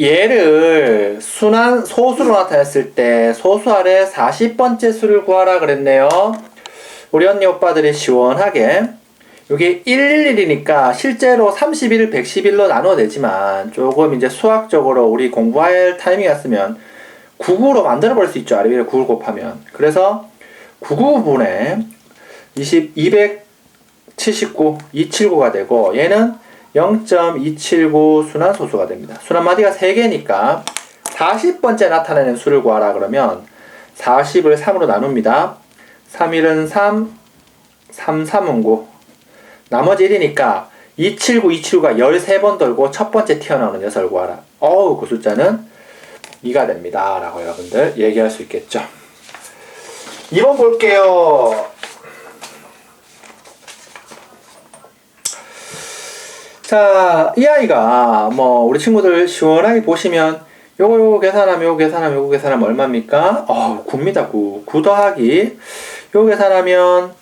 얘를 소수로 나타냈을 때 소수 아래 40번째 수를 구하라 그랬네요. 우리 언니 오빠들이 시원하게. 여기 111이니까 실제로 31, 111로 나눠도 되지만 조금 이제 수학적으로 우리 공부할 타이밍이었으면 99로 만들어 버릴 수 있죠. 아래 위에 9를 곱하면. 그래서 99분의 279, 279가 되고 얘는 0.279 순환소수가 됩니다. 순환마디가 3개니까 40번째 나타내는 수를 구하라 그러면 40을 3으로 나눕니다. 3일은 3, 3, 3은 9. 나머지 1이니까 279가 13번 돌고 첫 번째 튀어나오는 녀석을 구하라. 그 숫자는 2가 됩니다. 라고 여러분들 얘기할 수 있겠죠. 2번 볼게요. 자, 이 아이가 우리 친구들 시원하게 보시면 요거 계산하면 얼마입니까? 9입니다. 9 더하기 요거 계산하면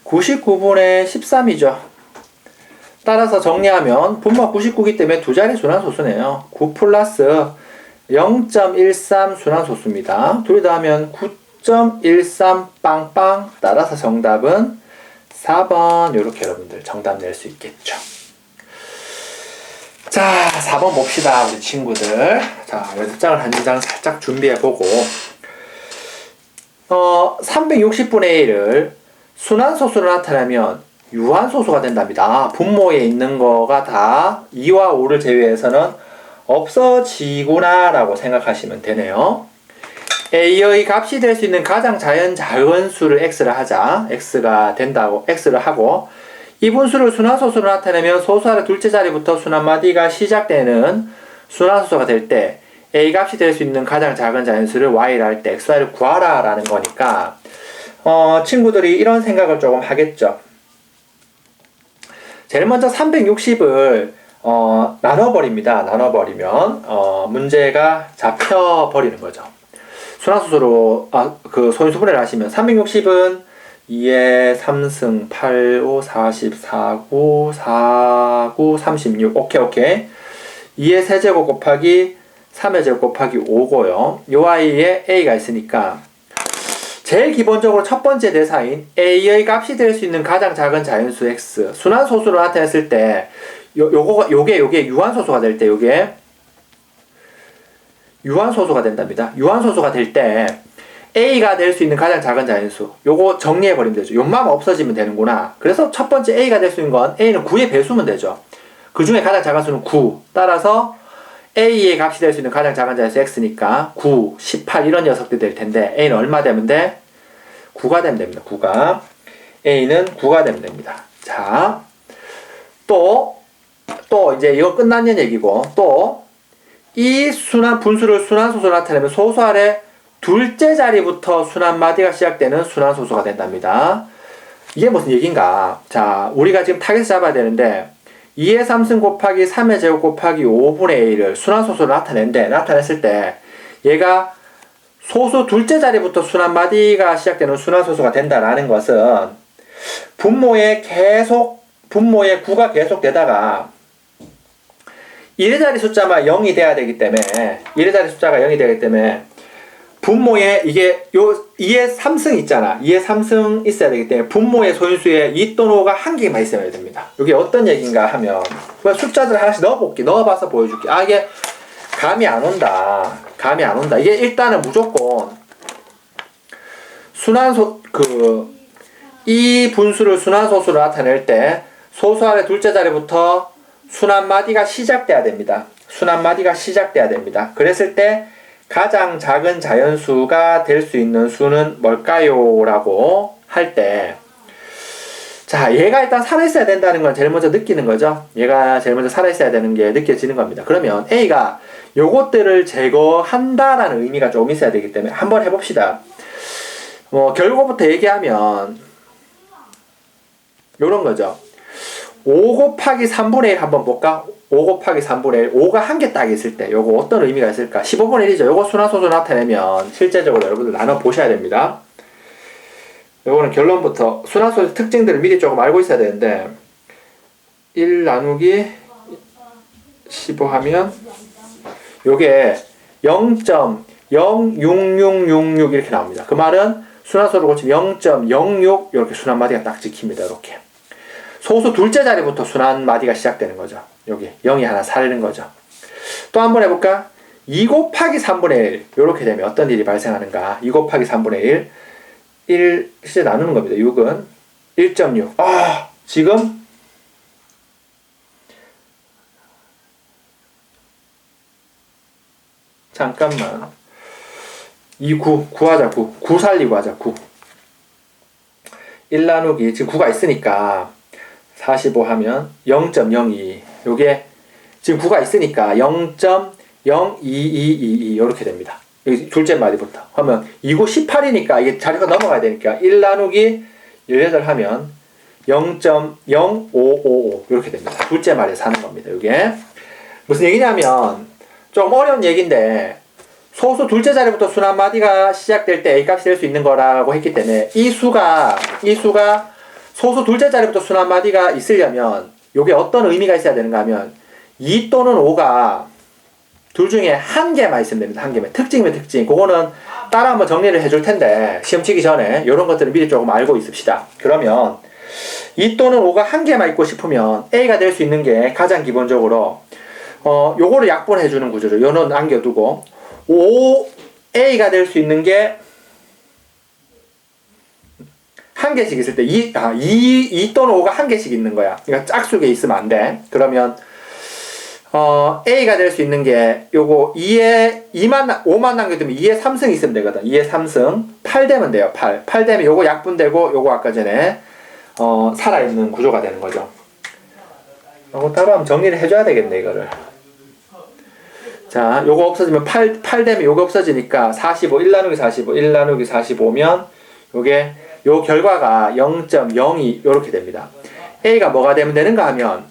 99분의 13이죠. 따라서 정리하면 분모가 99이기 때문에 두 자리 순환소수네요. 9 플러스 0.13 순환소수입니다. 둘이 더하면 9.13 빵빵. 따라서 정답은 4번. 요렇게 여러분들 정답 낼 수 있겠죠. 자, 4번 봅시다, 우리 친구들. 자, 연습장을 한 장 살짝 준비해보고 360분의 1을 순환소수로 나타내면 유한소수가 된답니다. 분모에 있는 거가 다 2와 5를 제외해서는 없어지구나 라고 생각하시면 되네요. A의 값이 될 수 있는 가장 작은 수를 X를 하자. X가 된다고 X를 하고 이 분수를 순환소수로 나타내면 소수 아래 둘째 자리부터 순환마디가 시작되는 순환소수가 될 때 A 값이 될 수 있는 가장 작은 자연수를 Y를 할 때 XY를 구하라 라는 거니까 친구들이 이런 생각을 조금 하겠죠. 제일 먼저 360을 나눠버립니다. 나눠버리면 문제가 잡혀버리는 거죠. 순환소수로 소인수분해를 하시면 360은 2의 3승 8, 5, 40, 4, 9, 4, 9, 36 오케이 2의 세제곱 곱하기 3의 제곱 곱하기 5고요. 요 아이에 A가 있으니까 제일 기본적으로 첫 번째 대사인 A의 값이 될 수 있는 가장 작은 자연수 X 순환소수로 나타냈을 때 요게 유한소수가 될 때 요게 유한소수가 된답니다. 유한소수가 될 때 A가 될 수 있는 가장 작은 자연수 요거 정리해버리면 되죠. 요만 없어지면 되는구나. 그래서 첫 번째 A가 될 수 있는 건 A는 9의 배수면 되죠. 그 중에 가장 작은 수는 9. 따라서 A의 값이 될 수 있는 가장 작은 자연수 X니까 9, 18 이런 녀석들이 될 텐데 A는 얼마 되면 돼? 9가 되면 됩니다. 9가. A는 9가 되면 됩니다. 자, 또 이제 이거 끝났는 얘기고 또 이 분수를 순환소수로 나타내면 소수 아래 둘째 자리부터 순환마디가 시작되는 순환소수가 된답니다. 이게 무슨 얘기인가? 자, 우리가 지금 타겟을 잡아야 되는데 2의 3승 곱하기 3의 제곱 곱하기 5분의 A를 순환소수로 나타냈을 때 얘가 소수 둘째 자리부터 순환마디가 시작되는 순환소수가 된다라는 것은 분모에 9가 계속 되다가 1의 자리 숫자만 0이 돼야 되기 때문에 1의 자리 숫자가 0이 되기 때문에 분모에 이게 2의 3승 있잖아. 2의 3승 있어야 되기 때문에 분모의 소인수에 2 또는 5가 한 개만 있어야 됩니다. 이게 어떤 얘기인가 하면 숫자들 하나씩 넣어봐서 보여줄게. 이게 감이 안 온다. 이게 일단은 무조건 이 분수를 순환소수로 나타낼 때 소수 아래 둘째 자리부터 순환마디가 시작돼야 됩니다. 그랬을 때 가장 작은 자연수가 될 수 있는 수는 뭘까요? 라고 할 때, 자, 얘가 일단 살아있어야 된다는 건 제일 먼저 느끼는 거죠. 얘가 제일 먼저 살아있어야 되는 게 느껴지는 겁니다. 그러면 A가 요것들을 제거한다라는 의미가 조금 있어야 되기 때문에 한번 해봅시다. 결과부터 얘기하면 요런 거죠. 5 곱하기 3분의 1 한번 볼까? 5 곱하기 3분의 1. 5가 한 개 딱 있을 때 요거 어떤 의미가 있을까? 15분의 1이죠. 요거 순환소수 나타내면 실제적으로 여러분들 나눠 보셔야 됩니다. 요거는 결론부터 순환소수 특징들을 미리 조금 알고 있어야 되는데 1 나누기 15 하면 요게 0.06666 이렇게 나옵니다. 그 말은 순환소를 고치면 0.06 이렇게 순환마디가 딱 찍힙니다. 이렇게. 소수 둘째 자리부터 순환마디가 시작되는 거죠. 여기 0이 하나 살리는 거죠. 또 한번 해볼까? 2 곱하기 3분의 1 이렇게 되면 어떤 일이 발생하는가? 2 곱하기 3분의 1 실제 나누는 겁니다. 6은 1.6 지금 잠깐만 9하자 9 살리고 하자 1 나누기 지금 9가 있으니까 45 하면 0.02 요게 지금 9가 있으니까 0.02222 이렇게 됩니다. 여기 둘째 마디부터 하면 2구 18이니까 이게 자리가 넘어가야 되니까 1 나누기 18 하면 0.0555 이렇게 됩니다. 둘째 말에 사는 겁니다. 이게 무슨 얘기냐면 좀 어려운 얘기인데 소수 둘째 자리부터 순환 마디가 시작될 때 A 값이 될 수 있는 거라고 했기 때문에 이 수가 소수 둘째 자리부터 순환 마디가 있으려면 이게 어떤 의미가 있어야 되는가 하면 2 또는 5가 둘 중에 한 개만 있으면 됩니다. 한 개만. 특징이면 특징. 그거는 따라 한번 정리를 해줄 텐데 시험 치기 전에 이런 것들을 미리 조금 알고 있읍시다. 그러면 2 또는 5가 한 개만 있고 싶으면 A가 될 수 있는 게 가장 기본적으로 요거를 약분해 주는 구조를 요는 남겨두고 5A가 될 수 있는 게 한 개씩 있을 때 2 또는 5가 한 개씩 있는 거야. 그러니까 짝수에 있으면 안 돼. 그러면 A가 될 수 있는 게 요거 5만 남겨두면 2의 3승 있으면 되거든. 2의 3승 8 되면 돼요. 8 되면 요거 약분되고 요거 아까 전에 살아있는 구조가 되는 거죠. 요거 따로 한번 정리를 해줘야 되겠네 이거를. 자 요거 없어지면 8 되면 요거 없어지니까 45 1 나누기 45 1 나누기 45면 요게 요 결과가 0.02 요렇게 됩니다. A가 뭐가 되면 되는가 하면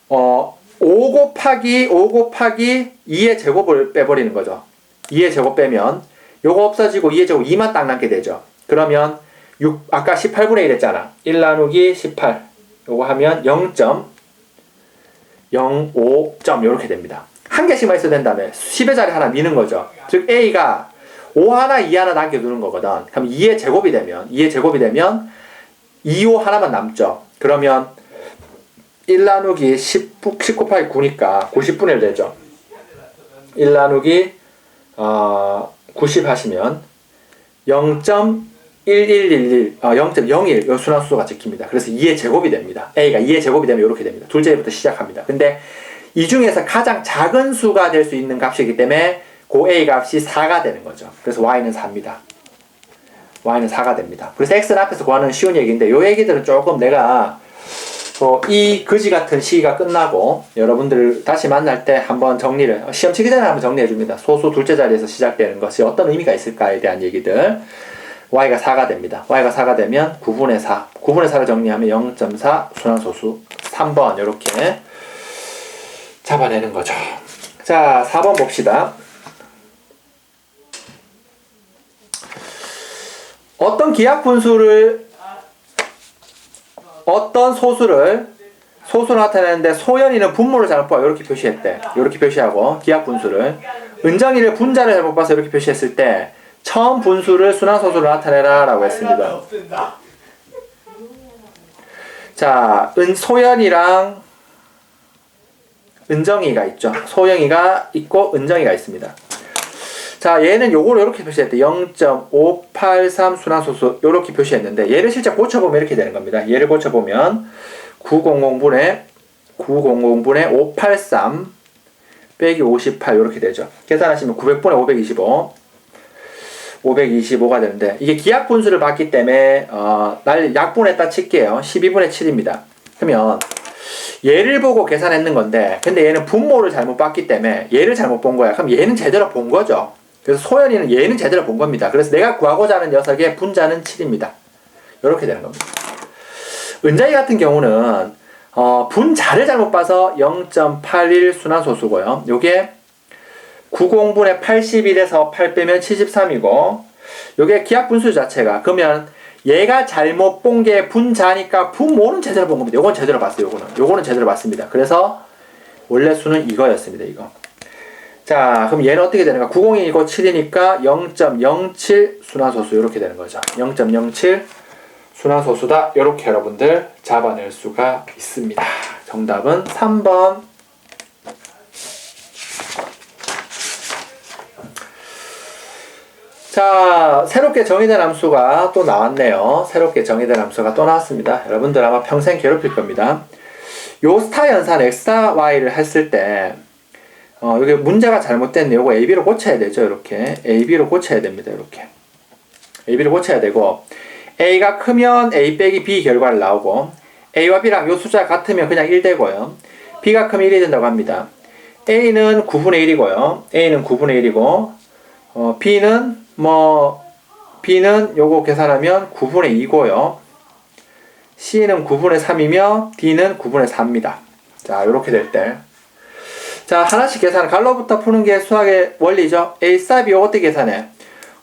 5 곱하기 2의 제곱을 빼버리는 거죠. 2의 제곱 빼면 요거 없어지고 2의 제곱 2만 딱 남게 되죠. 그러면 6 아까 18분의 1 했잖아. 1 나누기 18 요거 하면 0.05점 요렇게 됩니다. 한 개씩만 있어도 된다면 10의 자리 하나 미는 거죠. 즉 A가 5 하나 2 하나 남겨두는 거거든. 그럼 2의 제곱이 되면 2, 5 하나만 남죠. 그러면 1 나누기 10 곱하기 9니까 90분의 1 되죠. 1 나누기 90 하시면 0.1111 요 순환수가 찍힙니다. 그래서 2의 제곱이 됩니다. A가 2의 제곱이 되면 이렇게 됩니다. 둘째부터 시작합니다. 근데 이 중에서 가장 작은 수가 될 수 있는 값이기 때문에 그 A 값이 4가 되는 거죠. 그래서 Y는 4입니다. Y는 4가 됩니다. 그래서 X는 앞에서 구하는 쉬운 얘기인데 요 얘기들은 조금 내가 이 거지 같은 시기가 끝나고 여러분들 다시 만날 때 한번 정리를 시험 치기 전에 한번 정리해 줍니다. 소수 둘째 자리에서 시작되는 것이 어떤 의미가 있을까에 대한 얘기들. Y가 4가 됩니다. Y가 4가 되면 9분의 4 9분의 4를 정리하면 0.4 순환소수 3번 이렇게 잡아내는 거죠. 자 4번 봅시다. 어떤 기하 분수를 어떤 소수를 나타내는데 소연이는 분모를 잘못 봐 이렇게 표시했대. 이렇게 표시하고 기하 분수를 은정이를 분자를 잘못 봐서 이렇게 표시했을 때 처음 분수를 순환소수로 나타내라 라고 했습니다. 자, 소연이랑 은정이가 있죠. 소영이가 있고 은정이가 있습니다. 자, 얘는 요거를 이렇게 표시했대. 0.583 순환소수 요렇게 표시했는데 얘를 실제 고쳐보면 이렇게 되는 겁니다. 얘를 고쳐보면 900분의 583 빼기 58 요렇게 되죠. 계산하시면 900분의 525 525가 되는데 이게 기하분수를 봤기 때문에 약분했다 칠게요. 12분의 7입니다. 그러면 얘를 보고 계산했는 건데 근데 얘는 분모를 잘못 봤기 때문에 얘를 잘못 본 거야. 그럼 얘는 제대로 본 거죠. 그래서 소연이는 얘는 제대로 본 겁니다. 그래서 내가 구하고자 하는 녀석의 분자는 7입니다. 이렇게 되는 겁니다. 은자이 같은 경우는 분자를 잘못 봐서 0.81 순환소수고요. 요게 90분의 81에서 8 빼면 73이고 요게 기하분수 자체가 그러면 얘가 잘못 본 게 분자니까 분모는 제대로 본 겁니다. 요건 제대로 봤어요. 요거는 제대로 봤습니다. 그래서 원래 수는 이거였습니다. 이거. 자, 그럼 얘는 어떻게 되는가? 90이고 7이니까 0.07 순환소수 이렇게 되는 거죠. 0.07 순환소수다. 이렇게 여러분들 잡아낼 수가 있습니다. 정답은 3번. 자, 새롭게 정의된 함수가 또 나왔네요. 새롭게 정의된 함수가 또 나왔습니다. 여러분들 아마 평생 괴롭힐 겁니다. 요 스타 연산 X와 Y를 했을 때 여기 문제가 잘못됐네. 요거 AB로 고쳐야 되죠. 이렇게 AB로 고쳐야 됩니다. 이렇게 AB로 고쳐야 되고, A가 크면 A 빼기 B 결과를 나오고, A와 B랑 요 숫자가 같으면 그냥 1 되고요. B가 크면 1이 된다고 합니다. A는 9분의 1이고요. A는 9분의 1이고, B는 요거 계산하면 9분의 2고요. C는 9분의 3이며 D는 9분의 4입니다. 자, 요렇게 될 때. 자, 하나씩 계산. 갈로부터 푸는 게 수학의 원리죠. A 스타 B 요거 어떻게 계산해?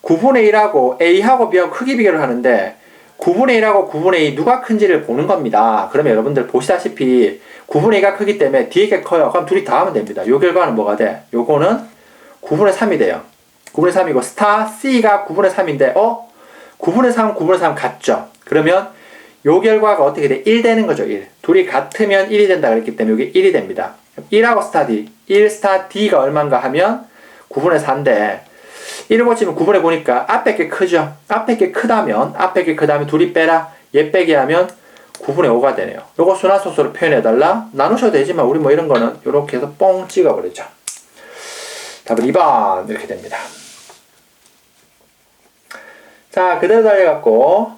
9분의 1하고 A하고 B하고 크기 비교를 하는데 9분의 1하고 9분의 2 누가 큰지를 보는 겁니다. 그러면 여러분들 보시다시피 9분의 2가 크기 때문에 뒤에 게 커요. 그럼 둘이 더하면 됩니다. 요 결과는 뭐가 돼? 요거는 9분의 3이 돼요. 9분의 3이고 스타 C가 9분의 3인데 9분의 3은 9분의 3 같죠? 그러면 요 결과가 어떻게 돼? 1 되는 거죠. 1. 둘이 같으면 1이 된다 그랬기 때문에 이게 1이 됩니다. 1하고 스타 D, 1 스타 D가 얼마인가 하면 9분의 4인데 1을 고치면 9분의 9니까 앞에 게 크죠. 앞에 게 크다면 둘이 빼라. 얘 빼기 하면 9분의 5가 되네요. 요거 순환소수로 표현해달라. 나누셔도 되지만 우리 뭐 이런 거는 요렇게 해서 뻥 찍어버리죠. 답은 2번 이렇게 됩니다. 자, 그대로 달려갖고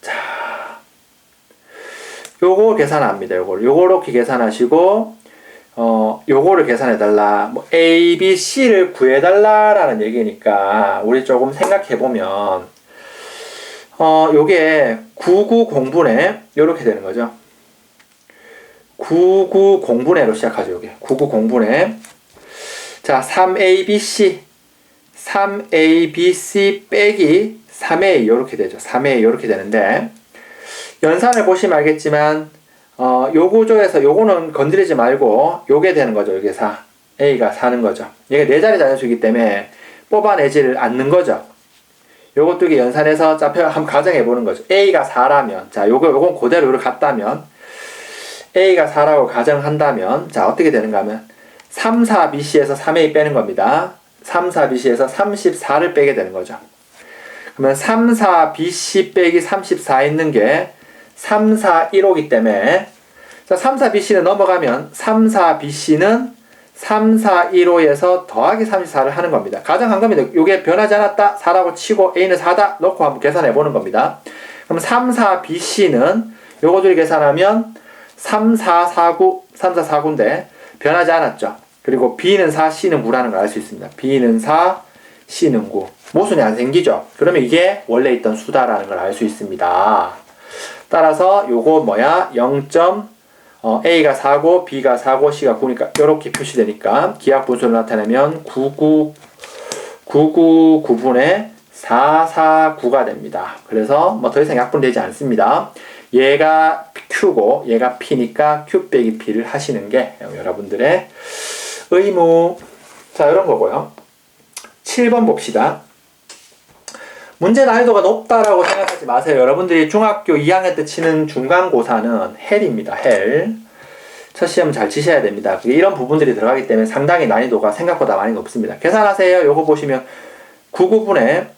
자, 요거 계산합니다. 요거렇게 계산하시고 요거를 계산해달라. 뭐 A, B, C를 구해달라라는 얘기니까 우리 조금 생각해보면 요게 99공분의 요렇게 되는 거죠. 99공분의로 시작하죠. 요게 99공분의 자, 3ABC 빼기 3A 요렇게 되죠. 3A 요렇게 되는데 연산을 보시면 알겠지만 요 구조에서 요거는 건드리지 말고 요게 되는 거죠. 요게 4. A가 4는 거죠. 얘가 4자리 자연수이기 때문에 뽑아내지를 않는 거죠. 요것도 이게 연산해서 한번 가정해 보는 거죠. A가 4라면, 자, 요건 그대로 요를 갔다면, A가 4라고 가정한다면, 자, 어떻게 되는가 하면, 3, 4BC에서 3A 빼는 겁니다. 3, 4BC에서 34를 빼게 되는 거죠. 그러면 3, 4BC 빼기 34 있는 게 3, 4, 1호기 때문에, 자, 3, 4BC는 넘어가면 3, 4BC는 3, 4, 1호에서 더하기 34를 하는 겁니다. 가정한 겁니다. 요게 변하지 않았다. 4라고 치고 A는 4다. 놓고 한번 계산해 보는 겁니다. 그럼 3, 4BC는 요거 둘이 계산하면 3, 4, 4,9인데 변하지 않았죠. 그리고 B는 4, C는 9라는 걸 알 수 있습니다. B는 4, C는 9. 모순이 안 생기죠. 그러면 이게 원래 있던 수다라는 걸 알 수 있습니다. 따라서 요거 A가 4고 B가 4고 C가 9니까 이렇게 표시되니까 기하분수를 나타내면 9분의 449가 됩니다. 그래서 뭐 더 이상 약분되지 않습니다. 얘가 Q고 얘가 P니까 Q 빼기 P를 하시는 게 여러분들의 의무. 자, 이런 거고요. 7번 봅시다. 문제 난이도가 높다라고 생각하지 마세요. 여러분들이 중학교 2학년 때 치는 중간고사는 헬입니다. 헬. 첫 시험 잘 치셔야 됩니다. 이런 부분들이 들어가기 때문에 상당히 난이도가 생각보다 많이 높습니다. 계산하세요. 요거 보시면 99분의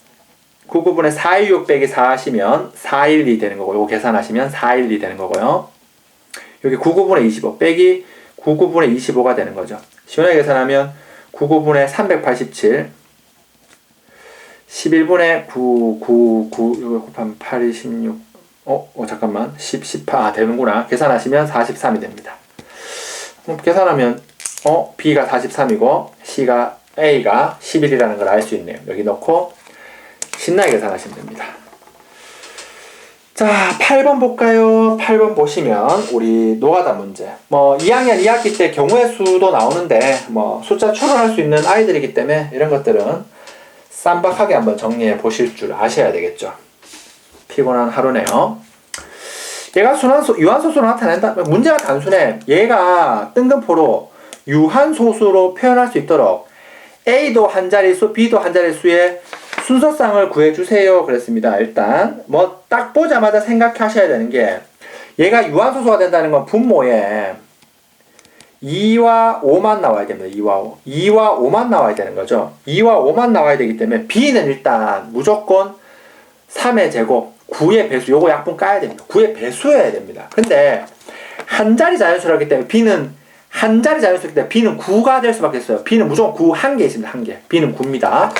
416 빼기 4 하시면 412 되는 거고, 요거 계산하시면 412 되는 거고요. 여기 99분의 25 빼기 99분의 25가 되는 거죠. 시원하게 계산하면 99분의 387 11분의 9, 이거 곱하면 8, 16, 잠깐만. 18, 되는구나. 계산하시면 43이 됩니다. 계산하면, B가 43이고, A가 11이라는 걸 알 수 있네요. 여기 넣고, 신나게 계산하시면 됩니다. 자, 8번 볼까요? 8번 보시면, 우리 노가다 문제. 2학년 2학기 때 경우의 수도 나오는데, 숫자 추론할 수 있는 아이들이기 때문에, 이런 것들은 쌈박하게 한번 정리해 보실 줄 아셔야 되겠죠. 피곤한 하루네요. 얘가 유한소수로 나타낸다. 문제가 단순해. 얘가 뜬금포로 유한소수로 표현할 수 있도록 A도 한 자릿수, B도 한 자릿수의 순서쌍을 구해주세요. 그랬습니다. 일단 뭐 딱 보자마자 생각하셔야 되는 게 얘가 유한소수가 된다는 건 분모에 2와 5만 나와야 됩니다. 2와 5만 나와야 되는 거죠. 2와 5만 나와야 되기 때문에 B는 일단 무조건 3의 제곱, 9의 배수, 요거 약분 까야 됩니다. 9의 배수여야 됩니다. 근데 한 자리 자연수라기 때문에 B는 한 자리 자연수이기 때문에 B는 9가 될 수밖에 없어요. B는 무조건 9 한 개 있습니다. 한 개. B는 9입니다.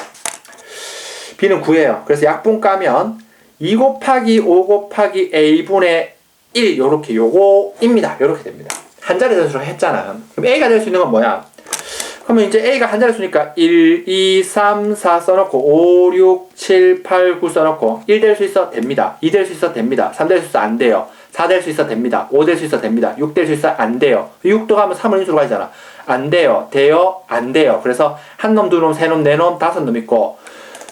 B는 9예요. 그래서 약분 까면 2 곱하기 5 곱하기 A분의 1 요렇게 요거입니다. 요렇게 됩니다. 한 자리 자연수로 했잖아. 그럼 A가 될 수 있는 건 뭐야? 그러면 이제 A가 한 자릿수니까 1, 2, 3, 4 써놓고 5, 6, 7, 8, 9 써놓고 1 될 수 있어? 됩니다. 2 될 수 있어? 됩니다. 3 될 수 있어? 안 돼요. 4 될 수 있어? 됩니다. 5 될 수 있어? 됩니다. 6 될 수 있어? 안 돼요. 6도 가면 3은 인수로 가잖아. 안 돼요. 돼요? 안 돼요. 그래서 한 놈, 두 놈, 세 놈, 네 놈, 다섯 놈 있고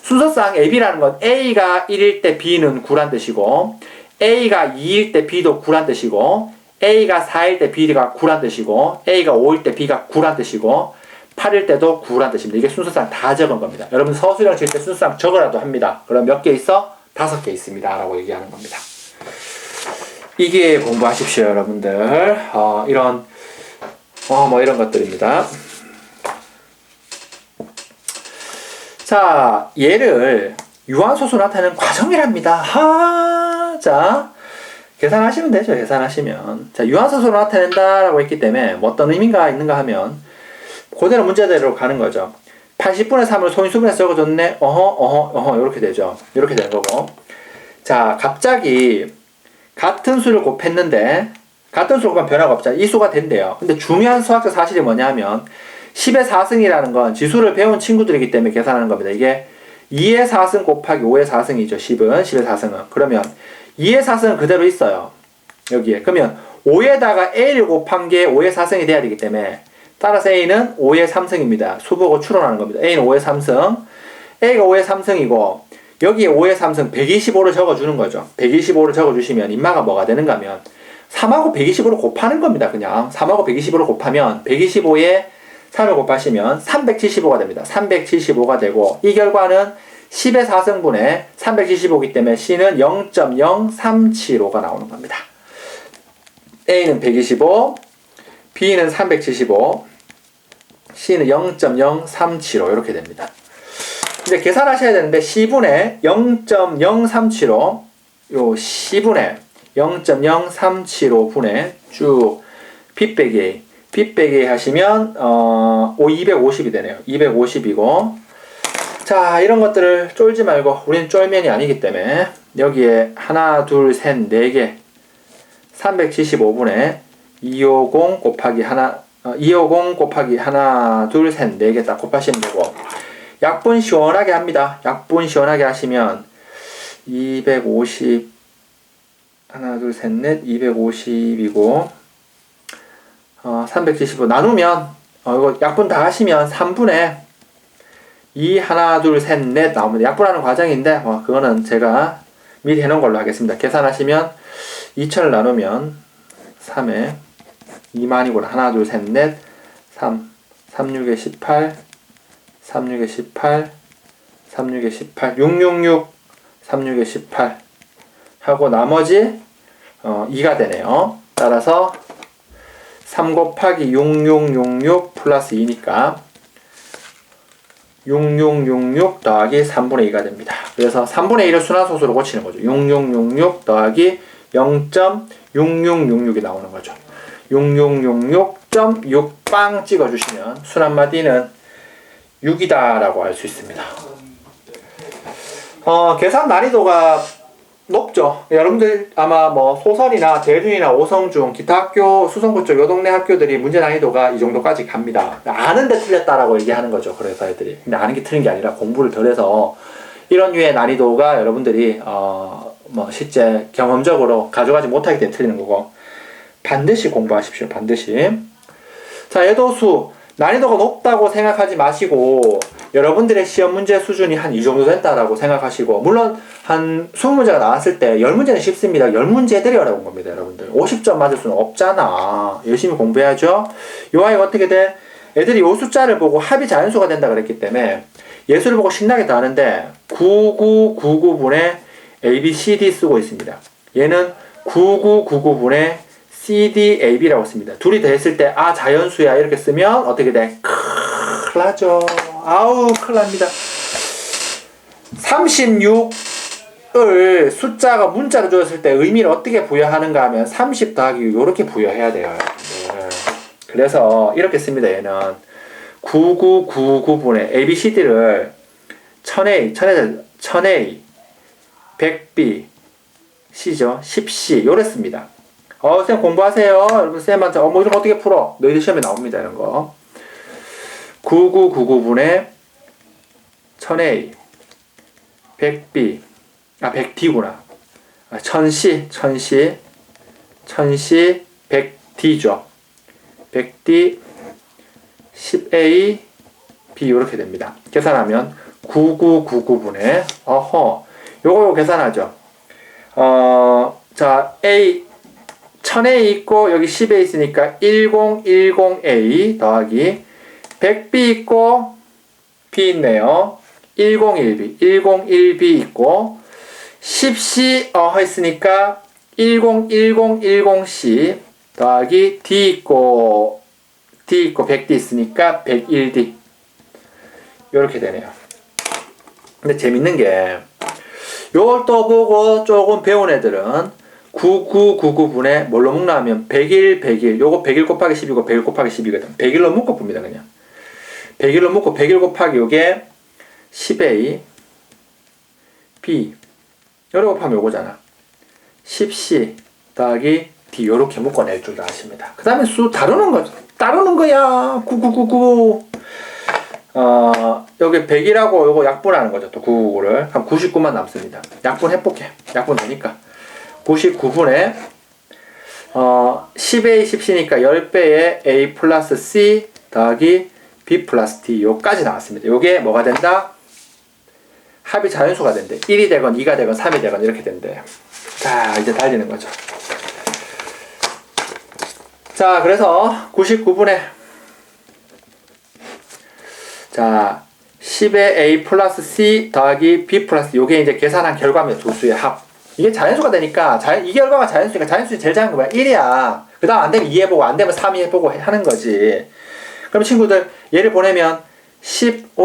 순서상 AB라는 건 A가 1일 때 B는 9란 뜻이고 A가 2일 때 B도 9란 뜻이고 A가 4일 때 B가 9란 뜻이고 A가 5일 때 B가 9란 뜻이고 8일 때도 9란 뜻입니다. 이게 순서상 다 적은 겁니다. 여러분 서술형 칠 때 순서상 적으라도 합니다. 그럼 몇 개 있어? 5개 있습니다. 라고 얘기하는 겁니다. 이게 공부하십시오, 여러분들. 이런 것들입니다. 자, 얘를 유한소수 나타내는 과정이랍니다. 자, 계산하시면 되죠. 계산하시면. 자, 유한소수로 나타낸다라고 했기 때문에 뭐 어떤 의미가 있는가 하면 그대로 문제대로 가는 거죠. 80분의 3을 소인수분해서 적어줬네. 이렇게 되죠. 이렇게 되는 거고. 자, 갑자기 같은 수를 곱했는데 같은 수를 곱하면 변화가 없잖아. 이 수가 된대요. 근데 중요한 수학적 사실이 뭐냐 하면 10의 4승이라는 건 지수를 배운 친구들이기 때문에 계산하는 겁니다. 이게 2의 4승 곱하기 5의 4승이죠. 10의 4승은. 그러면 2의 4승은 그대로 있어요. 여기에. 그러면 5에다가 A를 곱한 게 5의 4승이 돼야 되기 때문에 따라서 A는 5의 3승입니다. 수보고 추론하는 겁니다. A는 5의 3승. A가 5의 3승이고 여기에 5의 3승 125를 적어주는 거죠. 125를 적어주시면 인마가 뭐가 되는가 하면 3하고 125를 곱하는 겁니다. 그냥 3하고 125를 곱하면 125에 3을 곱하시면 375가 됩니다. 375가 되고 이 결과는 10의 4승분의 375이기 때문에 C는 0.0375가 나오는 겁니다. A는 125, B는 375, C는 0.0375 이렇게 됩니다. 이제 계산하셔야 되는데 C분의 0.0375 요 C분의 0.0375분의 쭉 B 빼기 A B 빼기 A 하시면 250이 되네요. 250이고 자 이런 것들을 쫄지 말고 우리는 쫄면이 아니기 때문에 여기에 하나 둘 셋 네 개 375분의 250 곱하기 하나 250 곱하기 하나 둘 셋 네 개 딱 곱하시면 되고 약분 시원하게 합니다. 약분 시원하게 하시면 250 하나 둘 셋 넷 250이고 375 나누면 이거 약분 다 하시면 3분의 2 하나 둘 셋 넷 나옵니다. 약분하는 과정인데 그거는 제가 미리 해놓은 걸로 하겠습니다. 계산하시면 2000을 나누면 3에 2만이구나. 하나 둘 셋 넷 3 36에 18 36에 18 36에 18 666 36에 18 하고 나머지 2가 되네요. 따라서 3 곱하기 6666 플러스 2니까 6666 더하기 3분의 2가 됩니다. 그래서 3분의 1을 순환소수로 고치는 거죠. 6666 더하기 0.6666이 나오는 거죠. 6666.6빵 찍어주시면 순환마디는 6이다 라고 알 수 있습니다. 계산 난이도가 높죠. 여러분들 아마 뭐 소설이나 대준이나 오성중 기타 학교 수성구 쪽 요 동네 학교들이 문제 난이도가 이 정도까지 갑니다. 아는데 틀렸다라고 얘기하는 거죠. 그래서 애들이. 근데 아는 게 틀린 게 아니라 공부를 덜 해서 이런 류의 난이도가 여러분들이 뭐 실제 경험적으로 가져가지 못하기 때문에 틀리는 거고 반드시 공부하십시오. 반드시. 자, 예도수 난이도가 높다고 생각하지 마시고 여러분들의 시험 문제 수준이 한 이 정도 된다라고 생각하시고 물론 한 20문제가 나왔을 때 10문제는 쉽습니다. 10문제들이 어려운 겁니다. 여러분들 50점 맞을 수는 없잖아. 열심히 공부해야죠. 요 아이가 어떻게 돼? 애들이 요 숫자를 보고 합이 자연수가 된다 그랬기 때문에 예수를 보고 신나게 더하는데 9999분의 ABCD 쓰고 있습니다. 얘는 9999분의 CDAB라고 씁니다. 둘이 더했을 때 아 자연수야 이렇게 쓰면 어떻게 돼? 큰일 나죠. 아우 큰일 납니다. 36을 숫자가 문자로 주었을 때 의미를 어떻게 부여하는가 하면 30 더하기 이렇게 부여해야 돼요. 네. 그래서 이렇게 씁니다. 얘는 9999분의 ABCD를 1000A 100B C죠. 10C 요래 씁니다. 쌤 공부하세요. 여러분 쌤한테 뭐 이런 거 어떻게 풀어? 너희들 시험에 나옵니다. 이런 거 9999분의 1000A 100B 100D구나. 1000C 100D죠. 100D 10A B 이렇게 됩니다. 계산하면 9999분의 요거 계산하죠. 자 A 1000A 있고 여기 10A 있으니까 1010A 더하기 100B 있고 B 있네요. 101B 101B 있고 10C 했으니까 101010C 더하기 D 있고 100D 있으니까 101D 이렇게 되네요. 근데 재밌는 게 요걸 또 보고 조금 배운 애들은 9999분에 뭘로 묶나 하면 100일 요거 100일 곱하기 10이고 100일 곱하기 10이거든. 100일로 묶어 봅니다. 그냥 100일로 묶고 100일 곱하기 요게 10A B 요래 곱하면 요거잖아. 10C 더하기 D 요렇게 묶어낼 줄 아십니다. 그 다음에 수 다루는 거야. 9999 여기 100이라고 요거 약분하는 거죠. 또 99를 한 99만 남습니다. 약분 해볼게. 약분 되니까 99분에 10A 10C니까 10배의 A 플러스 C 더하기 B 플러스 D 요까지 나왔습니다. 요게 뭐가 된다? 합이 자연수가 된대. 1이 되건 2가 되건 3이 되건 이렇게 된대. 자 이제 달리는 거죠. 자 그래서 99분에 자 10의 A 플러스 C 더하기 B 플러스 요게 이제 계산한 결과입니다. 두 수의 합. 이게 자연수가 되니까 이 결과가 자연수니까 자연수의 제일 작은 거 뭐야? 1이야. 그 다음 안 되면 2 해보고 안 되면 3 해보고 하는 거지. 그럼 친구들 얘를 보내면 10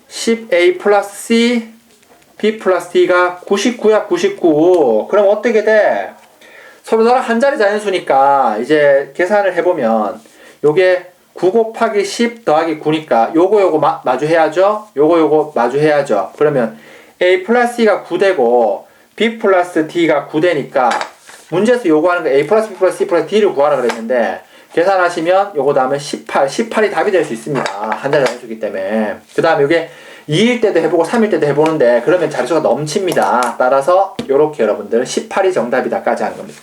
10A 플러스 C B 플러스 D가 99야 99. 그럼 어떻게 돼? 서로 나랑 한 자리 자연수니까 이제 계산을 해보면 요게 9 곱하기 10 더하기 9니까 요거 마주해야죠. 요거 마주해야죠. 그러면 A 플러스 C가 9되고 B 플러스 D가 9되니까 문제에서 요거 하는 거 A 플러스 B 플러스 C 플러스 D를 구하라 그랬는데 계산하시면 요거 다음에 18이 답이 될 수 있습니다. 한 자리 자연수이기 때문에. 그 다음에 요게 2일 때도 해보고 3일 때도 해보는데 그러면 자릿수가 넘칩니다. 따라서 요렇게 여러분들 18이 정답이다까지 하는 겁니다.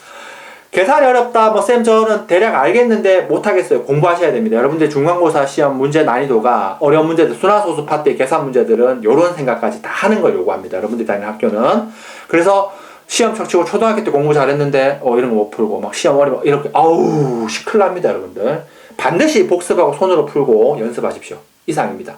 계산이 어렵다. 쌤 저는 대략 알겠는데 못하겠어요. 공부하셔야 됩니다. 여러분들 중간고사 시험 문제 난이도가 어려운 문제들 순환소수 파트의 계산 문제들은 요런 생각까지 다 하는 걸 요구합니다. 여러분들이 다니는 학교는. 그래서 시험 척치고 초등학교 때 공부 잘했는데 이런 거 못 풀고 막 시험 어려워 이렇게 큰일 납니다. 여러분들 반드시 복습하고 손으로 풀고 연습하십시오. 이상입니다.